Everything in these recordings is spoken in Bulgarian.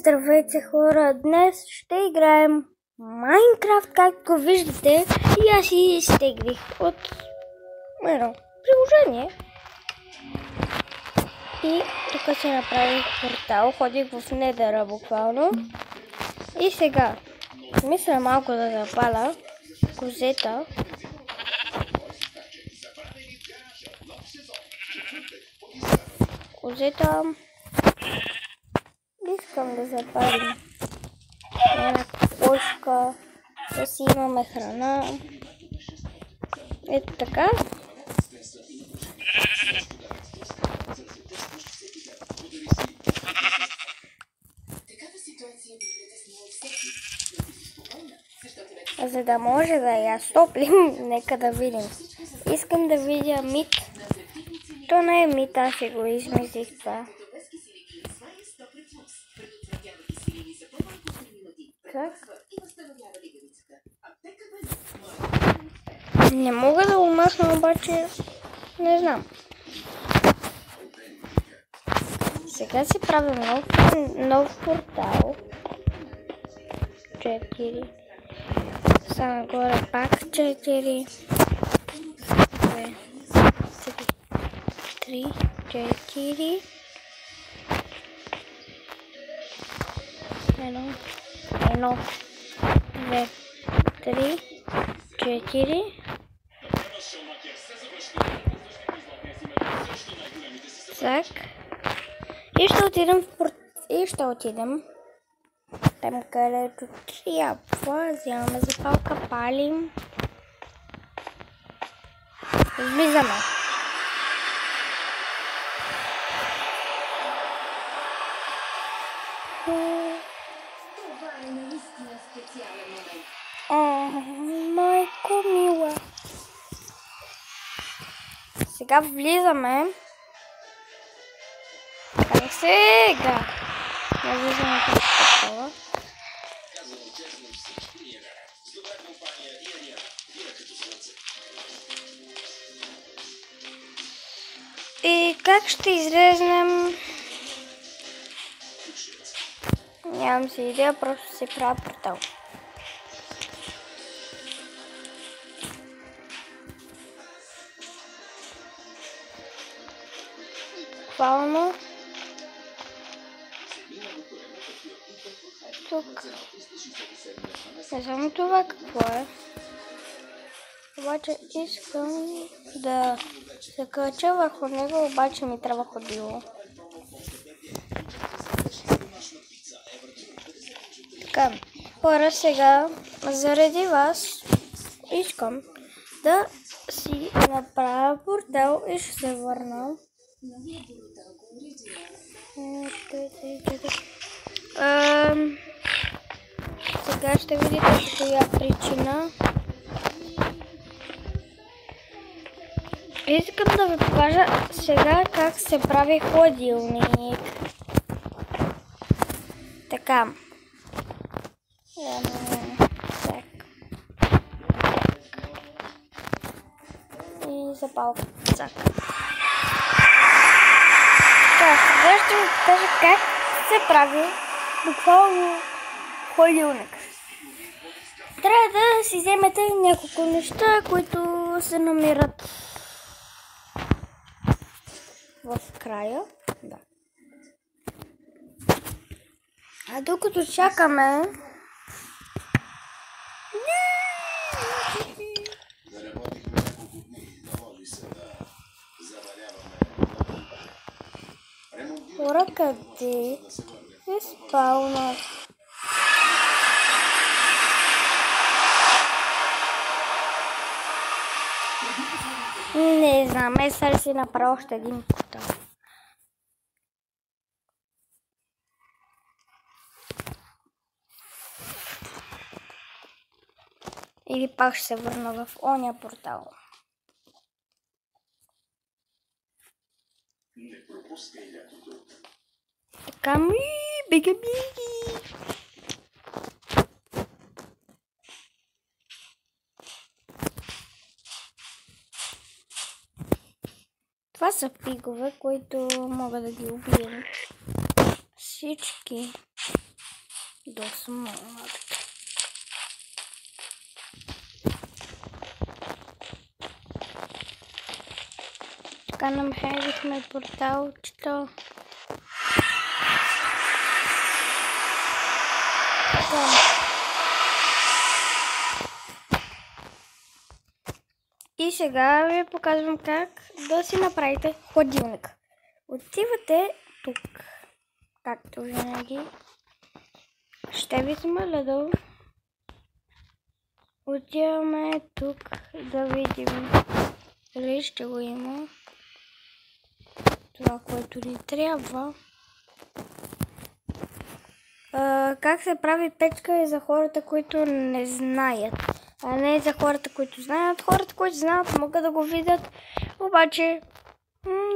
Здравейте хора! Днес ще играем Майнкрафт, както виждате, и аз си изтеглих от едно приложение. И тук си направих портал, ходих в недъра буквално. И сега, мисля малко да запаля козета. Искам да запалим една кошка, да си имаме храна. Ето така. За да може да я стоплим, нека да видим. Искам да видя мит. То не е мит, аз си го измислих това. Как? Не мога да го махна, обаче не знам. Сега си правим нов портал. 4. Само горе пак 4. 2, 3, 4. 1, 2, 3, 4. Так. И ще отидем там, където трябва. Вземаме запалка, палим. Влизаме. Майко мила. Сега влизаме. Как сега? Не влизаме към портала. И как ще излезнем? Нямам си идея, просто си правя портал. Буквално тук. Не знам това какво е. Обаче искам да се кача върху него, обаче ми трябва ходило. Така, хора, сега заради вас искам да си направя портал и ще се върна. Сега ще видите по коя причина. Искам да ви покажа сега как се прави хладилник. Така. И запалка. Така, сега ще ви покажа как се прави буквално хладилник. Трябва да си вземете няколко неща, които се намират в края. Да. А докато чакаме... Хора, къде е спалнат? Не знам, сега си направя още един портал. Или пак ще се върна в оня портал. Така ми, бига. Това са пигове, които мога да ги убия. Всички. до смолата. Така намерихме порталчето. И сега ви показвам как да си направите хладилник. Отивате тук, както винаги. Ще ви смаля долу. Отиваме тук да видим дали ще го има това, което ни трябва. Как се прави печка е за хората, които не знаят, а не за хората, които знаят. Хората, които знаят, могат да го видят, обаче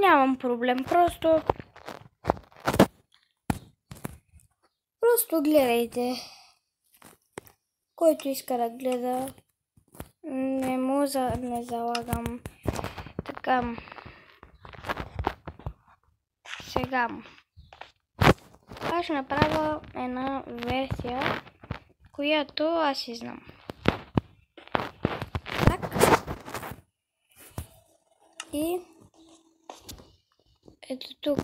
нямам проблем. Просто гледайте. Който иска да гледа, не залагам. Така. Сега. Аз ще направя една версия, която аз си знам. Так. И ето тук.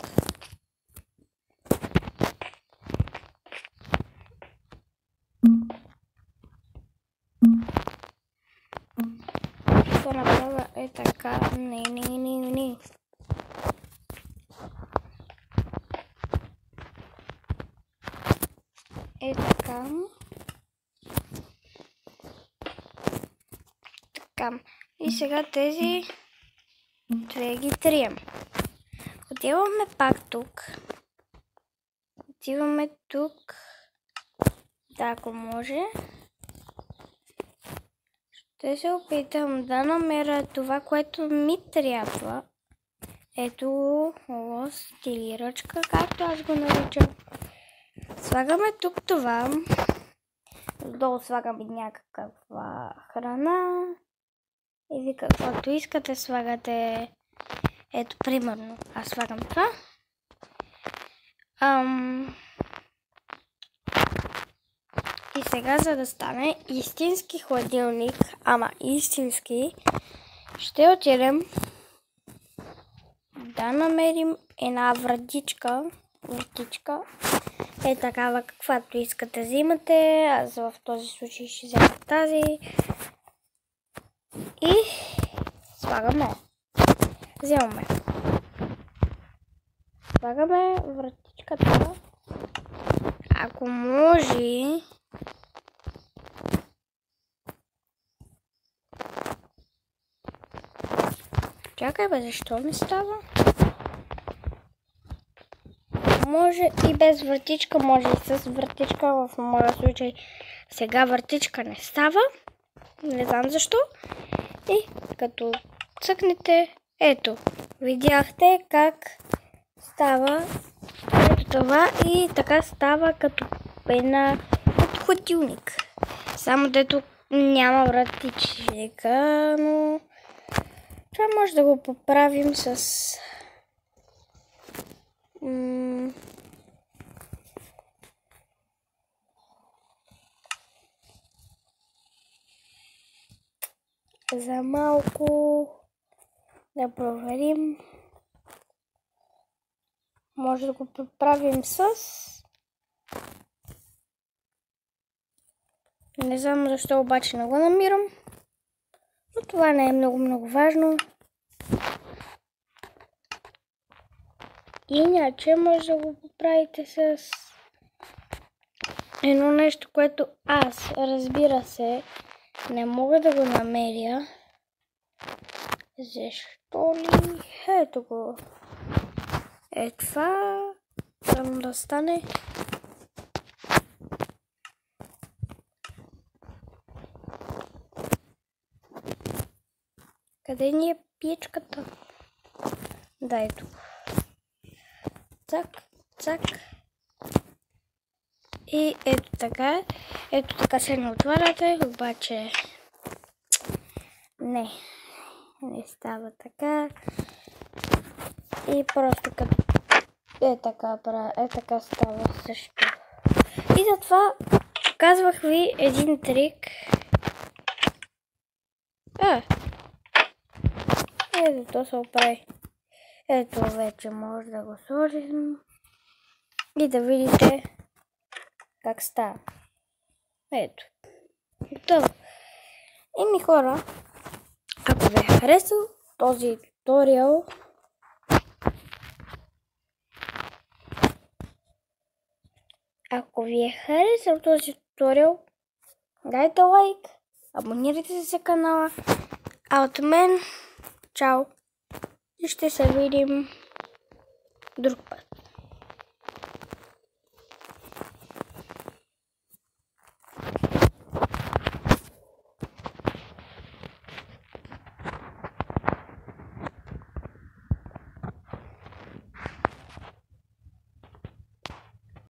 Ще направя е така. Не. Е така. Така. И сега тези две ги трием. Отиваме пак тук. Отиваме тук. Да, ако може. Ще се опитам да намеря това, което ми трябва. Ето лост или ръчка, както аз го наричам. Слагаме тук това. Долу слагаме някаква храна. Или каквото искате слагате. Ето, примерно, аз слагам това. И сега, за да стане истински хладилник, ама истински, ще отидем да намерим една вратичка. Е такава, каквато искате взимате. Аз в този случай ще взема тази. И слагаме. Вземаме. Слагаме вратичката. Ако може... Чакай бе, защо ми става? Може и без вратичка, може и с вратичка. В моя случай сега вратичка не става. Не знам защо. И като цъкнете, ето, видяхте как става ето това и така става като една хладилник. Само дето няма вратичка, но това може да го поправим с за малко да проверим. Може да го поправим с... Не знам защо обаче не го намирам. Но това не е много важно. Иначе може да го поправите с едно нещо, което аз, разбира се, не мога да го намеря. Защо ли? Ето го. Е това. Трябва да стане. Къде ни е печката? Да, ето. Цак, цак. И ето така. Ето така се не отваряте, обаче не става така. И просто като така става също. И затова показвах ви един трик. Ето, то се оправи. Ето, вече може да го сложим и да видите как става. Ето. Готово. Еми хора, ако ви е харесал този туториал, дайте лайк, абонирайте се за канала, а от мен, чао и ще се видим друг път.